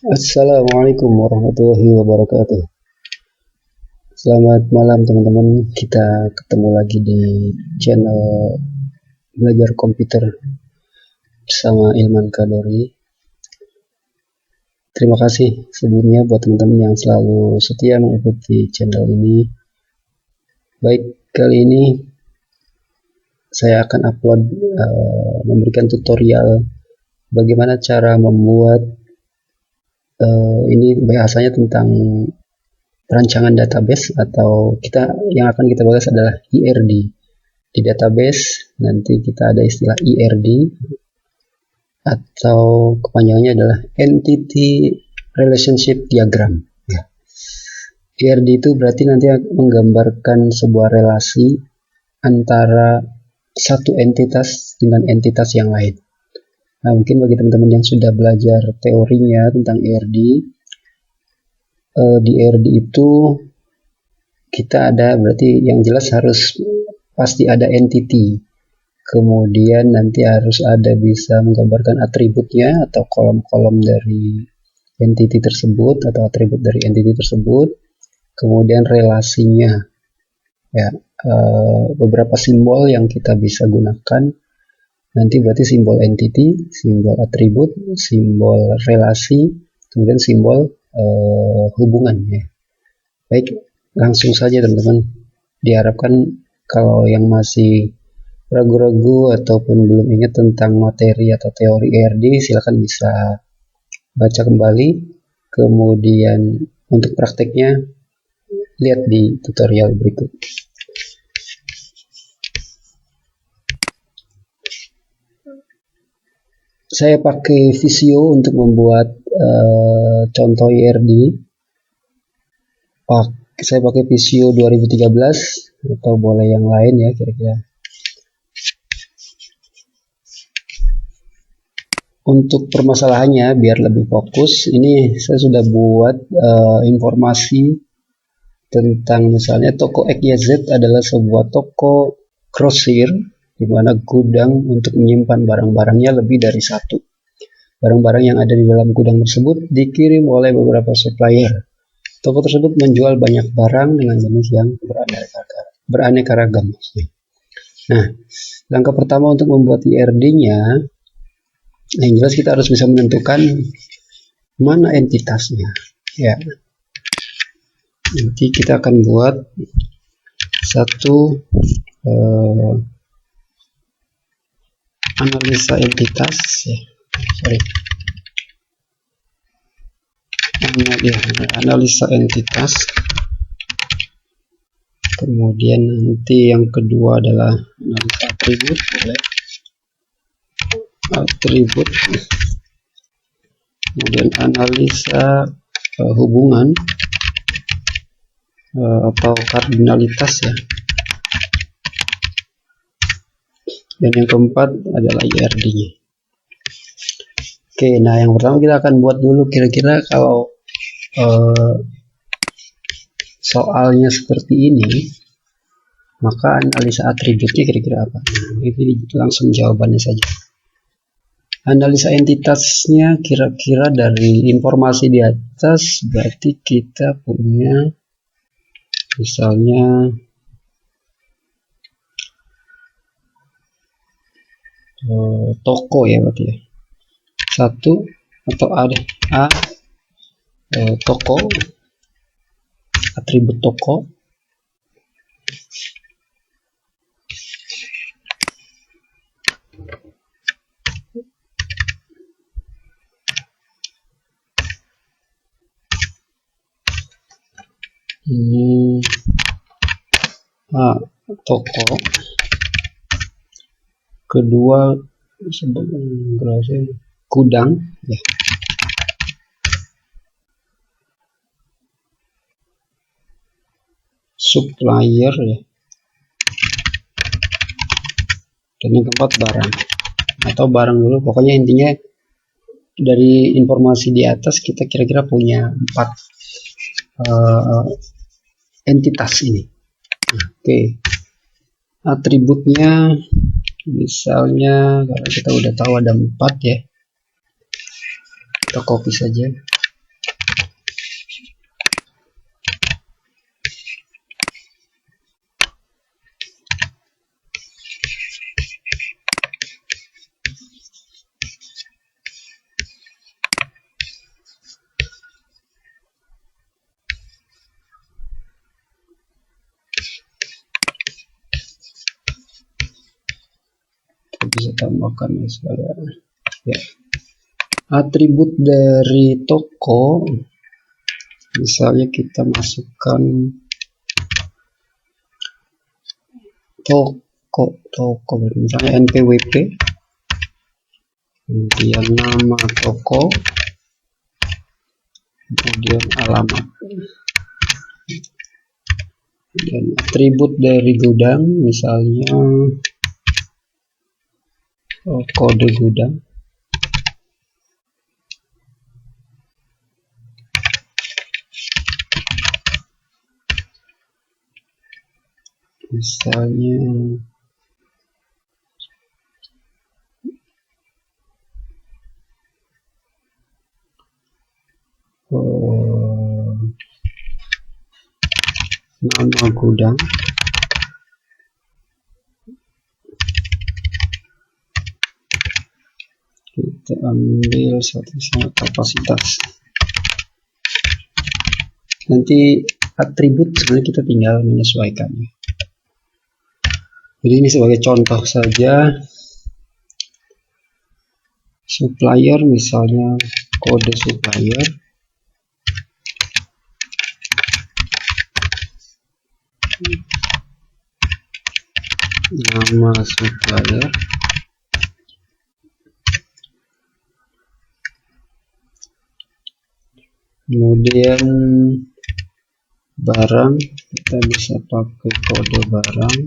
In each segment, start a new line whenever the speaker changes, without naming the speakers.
Assalamualaikum warahmatullahi wabarakatuh. Selamat malam teman-teman. Kita ketemu lagi di channel Belajar Komputer bersama Ilman Kadori. Terima kasih sebelumnya buat teman-teman yang selalu setia mengikuti channel ini. Baik, kali ini saya akan upload memberikan tutorial bagaimana cara membuat ini bahasanya tentang perancangan database, atau yang akan kita bahas adalah IRD. Di database nanti kita ada istilah IRD atau kepanjangannya adalah Entity Relationship Diagram. Ya. IRD itu berarti nanti menggambarkan sebuah relasi antara satu entitas dengan entitas yang lain. Nah, mungkin bagi teman-teman yang sudah belajar teorinya tentang IRD, di IRD itu kita ada, berarti yang jelas harus pasti ada entity, kemudian nanti harus ada bisa menggambarkan atributnya atau kolom-kolom dari entity tersebut atau atribut dari entity tersebut, kemudian relasinya, ya, beberapa simbol yang kita bisa gunakan nanti, berarti simbol entity, simbol atribut, simbol relasi, kemudian simbol hubungan, ya. Baik, langsung saja teman-teman. Diharapkan kalau yang masih ragu-ragu ataupun belum ingat tentang materi atau teori IRD, silakan bisa baca kembali. Kemudian untuk prakteknya lihat di tutorial berikut. Saya pakai Visio untuk membuat contoh IRD. Saya pakai Visio 2013 atau boleh yang lain, ya, kira-kira. Untuk permasalahannya biar lebih fokus, ini saya sudah buat informasi tentang misalnya toko XYZ adalah sebuah toko grosir di mana gudang untuk menyimpan barang-barangnya lebih dari satu. Barang-barang yang ada di dalam gudang tersebut dikirim oleh beberapa supplier. Toko tersebut menjual banyak barang dengan jenis yang beraneka ragam. Nah, langkah pertama untuk membuat IRD-nya, yang jelas kita harus bisa menentukan mana entitasnya. Ya, nanti kita akan buat satu analisa entitas, ya. Analisa entitas. Kemudian nanti yang kedua adalah analisa atribut, kemudian analisa hubungan atau kardinalitas, ya. Dan yang keempat adalah IRD-nya. Oke, nah yang pertama kita akan buat dulu kira-kira kalau soalnya seperti ini, maka analisa atributnya kira-kira apa? Ini langsung jawabannya saja. Analisa entitasnya kira-kira dari informasi di atas, berarti kita punya misalnya toko, ya, berarti, ya. Satu atau toko, atribut toko. Ini toko. Kedua gudang, ya. Supplier, ya. Dan yang keempat barang atau barang dulu. Pokoknya intinya dari informasi di atas kita kira-kira punya 4 entitas ini. Oke. Atributnya misalnya kalau kita udah tahu ada 4, ya. kita copy saja. Bisa tambahkan misalnya ya atribut dari toko, misalnya kita masukkan toko misalnya npwp, kemudian nama toko, kemudian alamat, dan atribut dari gudang misalnya kode gudang, misalnya nama gudang, kita ambil satu sama kapasitas. Nanti atribut sebenarnya kita tinggal menyesuaikannya. Jadi ini sebagai contoh saja, supplier misalnya kode supplier, nama supplier, kemudian barang kita bisa pakai kode barang,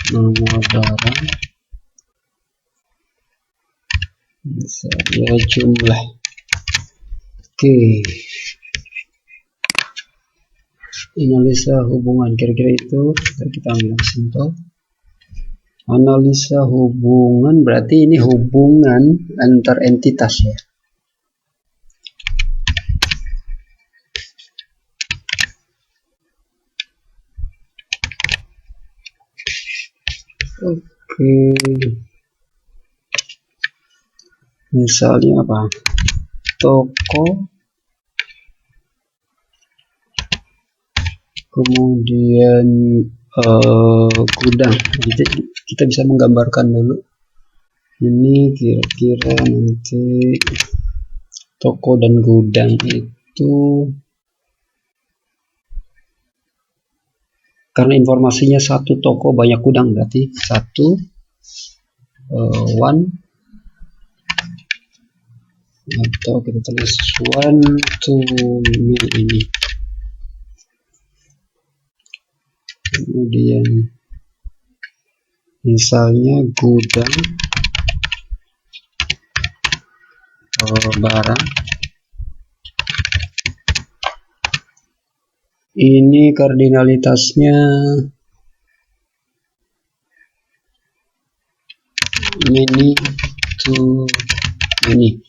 nama barang, misalnya jumlah. Oke, analisa hubungan kira-kira itu kita ambil simple. Analisa hubungan berarti ini hubungan antar entitas ya. Oke, misalnya apa, toko, kemudian gudang. Jadi kita bisa menggambarkan dulu ini kira-kira nanti toko dan gudang itu, karena informasinya satu toko banyak gudang, berarti satu one, atau kita tulis one to ini. Kemudian misalnya gudang barang, ini kardinalitasnya many to many,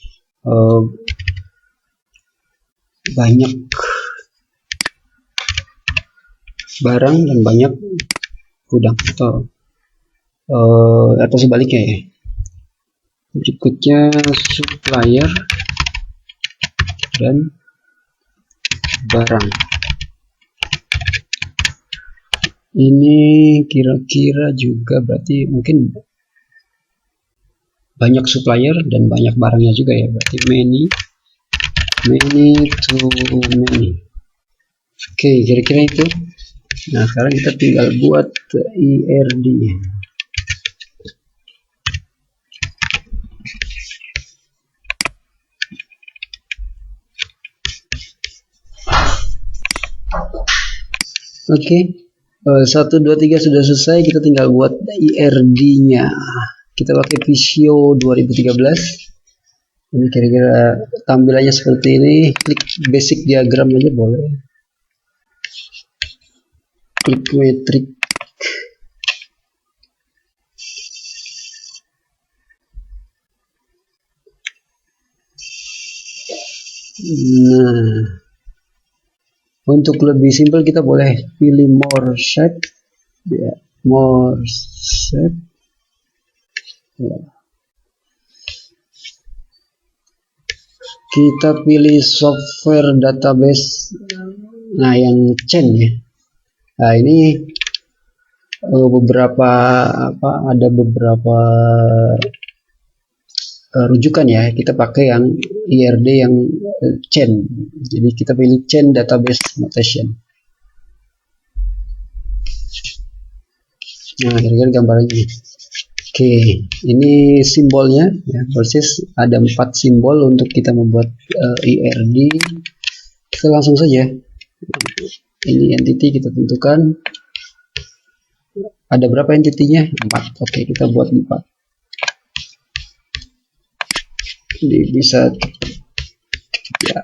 banyak barang dan banyak gudang, atau sebaliknya ya. Berikutnya supplier dan barang. Ini kira-kira juga berarti mungkin banyak supplier dan banyak barangnya juga ya, berarti many to many. Oke, kira-kira itu. Nah, sekarang kita tinggal buat IRD nya. Oke, 1, 2, 3 sudah selesai. Kita tinggal buat IRD nya. Kita pakai Visio 2013. Ini kira-kira tampilannya seperti ini. Klik basic diagram aja boleh. Klik metrik. Nah, untuk lebih simpel kita boleh pilih more set, ya, more set. Ya. Kita pilih software database, nah yang chain ya. Nah ini beberapa ada beberapa rujukan ya. Kita pakai yang IRD yang chain. Jadi kita pilih chain database notation. Nah, kira-kira gambarnya. Oke, ini simbolnya ya, persis ada 4 simbol untuk kita membuat IRD. Kita langsung saja. Ini entity kita tentukan. Ada berapa entitinya? 4. Oke, kita buat 4. Jadi bisa ya.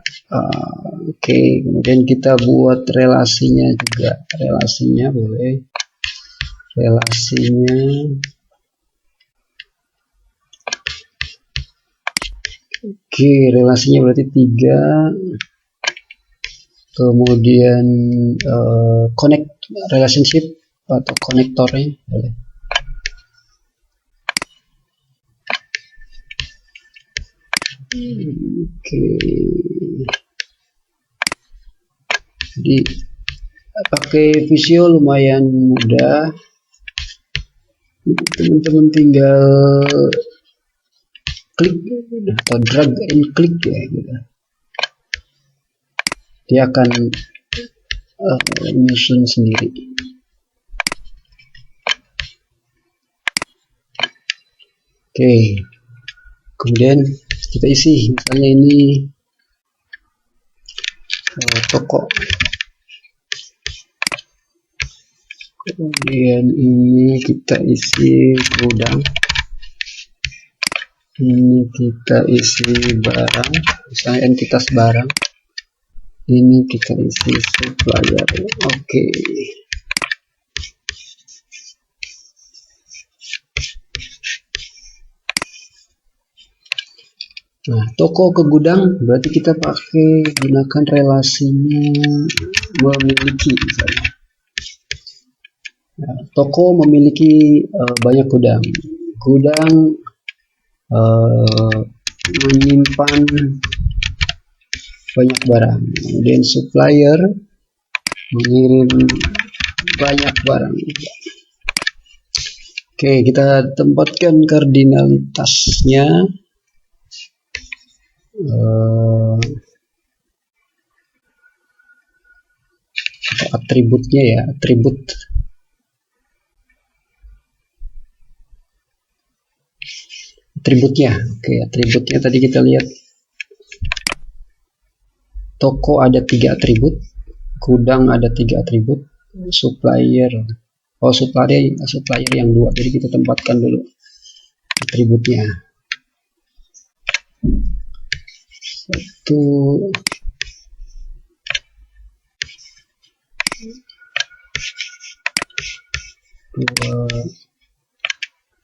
Oke, kemudian kita buat relasinya juga. Relasinya boleh. Relasinya oke, relasinya berarti 3. Kemudian connect relationship atau konektornya boleh. Oke. Jadi pakai Visio lumayan mudah. Teman-teman tinggal klik atau drag and click ya gitu. Dia akan menyusun sendiri. Oke, kemudian kita isi, misalnya ini toko, kemudian ini kita isi gudang, ini kita isi barang, misalnya entitas barang, ini kita isi supplier. Oke. Nah, toko ke gudang berarti kita pakai gunakan relasinya memiliki misalnya. Nah, toko memiliki banyak gudang. Gudang menyimpan banyak barang. Kemudian supplier mengirim banyak barang. Oke, kita tempatkan kardinalitasnya. Atributnya ya, atributnya. Oke, atributnya tadi kita lihat toko ada 3 atribut, gudang ada 3 atribut, supplier yang 2. Jadi kita tempatkan dulu atributnya. 1, 2,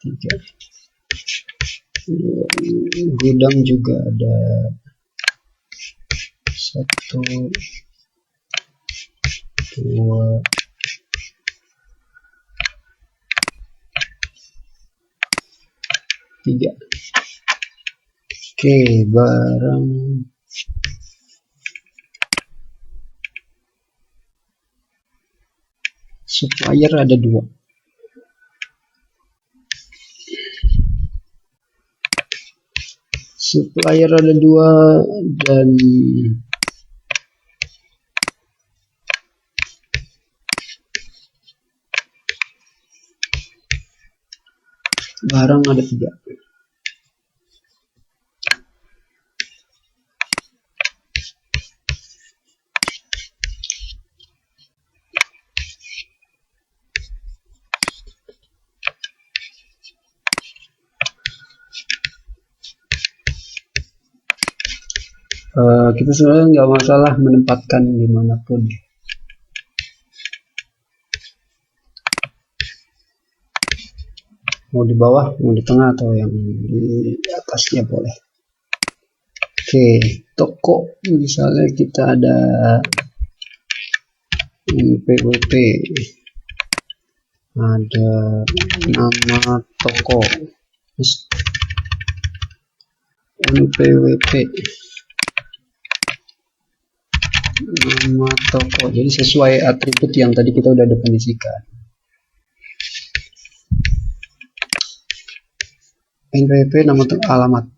3. Gudang juga ada 1, 2, 3. Oke, barang supplier ada 2. Supplier ada 2 dan barang ada 3. Kita sebenarnya nggak masalah menempatkan dimanapun. Mau di bawah, mau di tengah, atau yang di atasnya boleh. Oke, toko misalnya kita ada NPWP, ada nama toko NPWP, nama toko, jadi sesuai atribut yang tadi kita udah definisikan. NPWP nama alamat.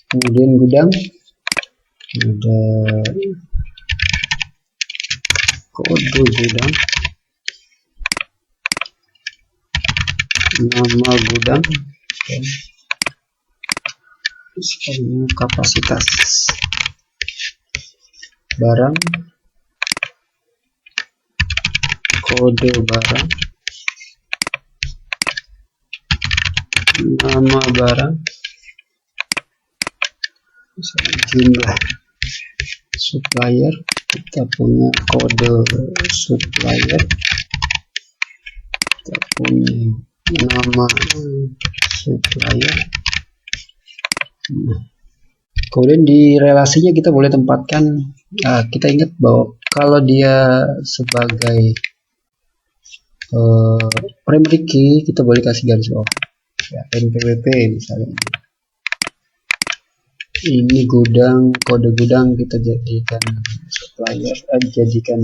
Kemudian gudang, ada kode gudang, nama gudang, kapasitas barang, kode barang, nama barang, jumlah supplier, kita punya kode supplier, kita punya nama supplier. Kemudian di relasinya kita boleh tempatkan, kita ingat bahwa kalau dia sebagai primary key, kita boleh kasih garis bawah ya, NPWP misalnya. Ini gudang, kode gudang kita jadikan supplier, jadikan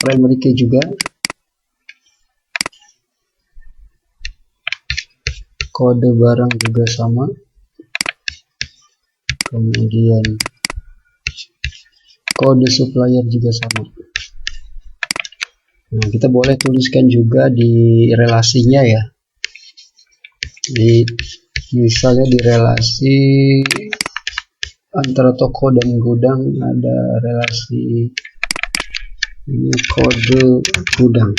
primary key juga. Kode barang juga sama. Kemudian kode supplier juga sama. Nah, kita boleh tuliskan juga di relasinya ya. Misalnya di relasi antara toko dan gudang ada relasi ini kode gudang.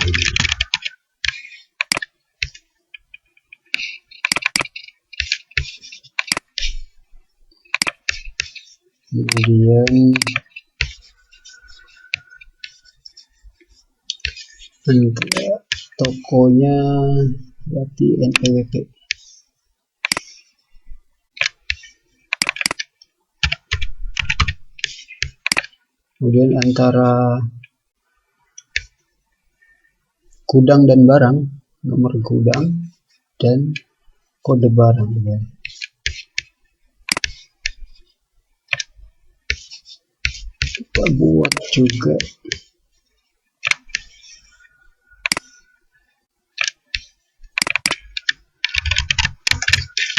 Kemudian tokonya berarti NPWP. Kemudian antara gudang dan barang, nomor gudang dan kode barang ya. Kita buat juga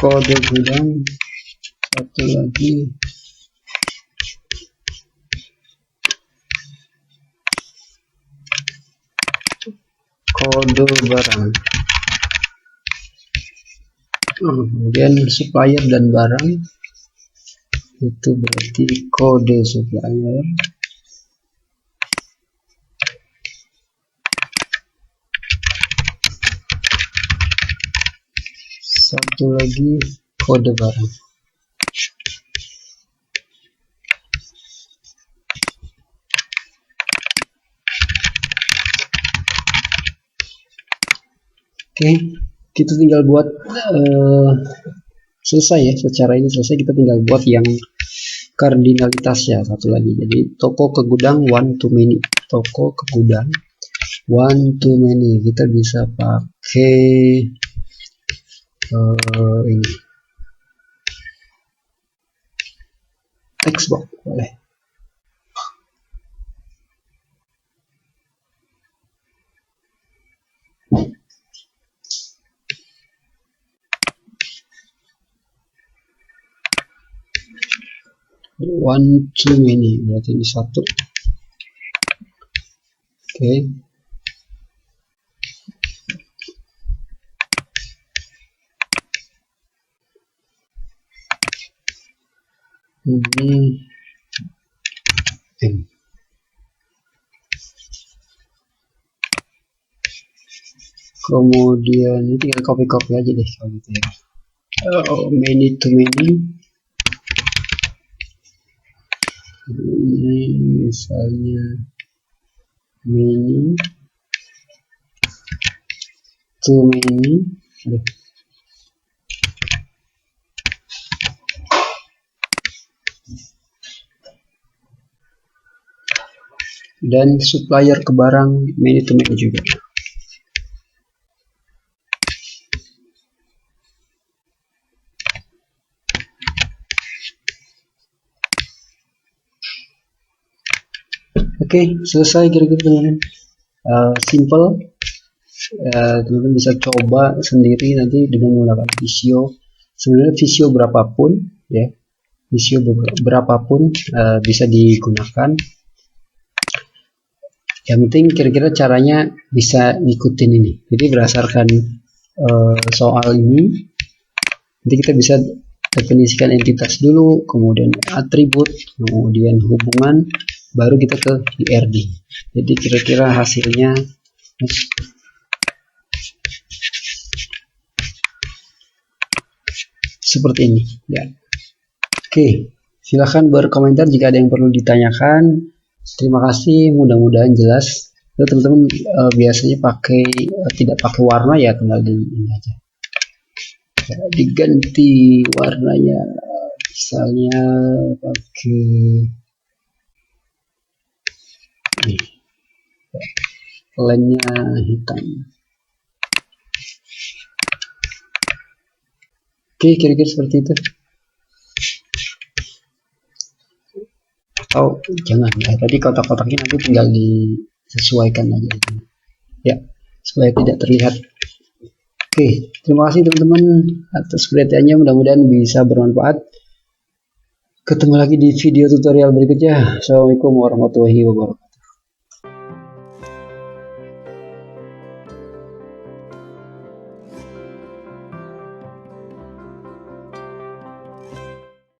kode gudang, satu lagi kode barang. Kemudian supplier dan barang itu berarti kode supplier, satu lagi kode barang. Oke, kita tinggal buat selesai ya, secara ini selesai. Kita tinggal buat yang kardinalitasnya satu lagi. Jadi toko ke gudang one to many, toko ke gudang one to many. Kita bisa pakai ini text box boleh. One to many berarti ini satu. Oke. Ini M. Kemudian ini tinggal copy aja deh kalau gitu ya. Many to many. Ini misalnya many too many. Dan supplier ke barang many to many juga. Oke, selesai kira-kira teman-teman. Simple. Teman-teman bisa coba sendiri nanti dengan menggunakan Visio. Sebenarnya Visio berapapun ya, Visio berapapun bisa digunakan. Yang penting kira-kira caranya bisa ngikutin ini. Jadi berdasarkan soal ini, nanti kita bisa definisikan entitas dulu, kemudian atribut, kemudian hubungan, baru kita ke IRD. Jadi kira-kira hasilnya seperti ini ya. Oke, silahkan berkomentar jika ada yang perlu ditanyakan. Terima kasih, mudah-mudahan jelas. Teman-teman biasanya tidak pakai warna ya, tinggal di ini aja ya, diganti warnanya, misalnya pakai ini, lainnya hitam. Oke, kira-kira seperti itu. Atau jangan ya, tadi kotak-kotaknya nanti tinggal disesuaikan aja ya, supaya tidak terlihat. Oke, terima kasih teman-teman atas perhatiannya, mudah-mudahan bisa bermanfaat. Ketemu lagi di video tutorial berikutnya. Assalamualaikum warahmatullahi wabarakatuh.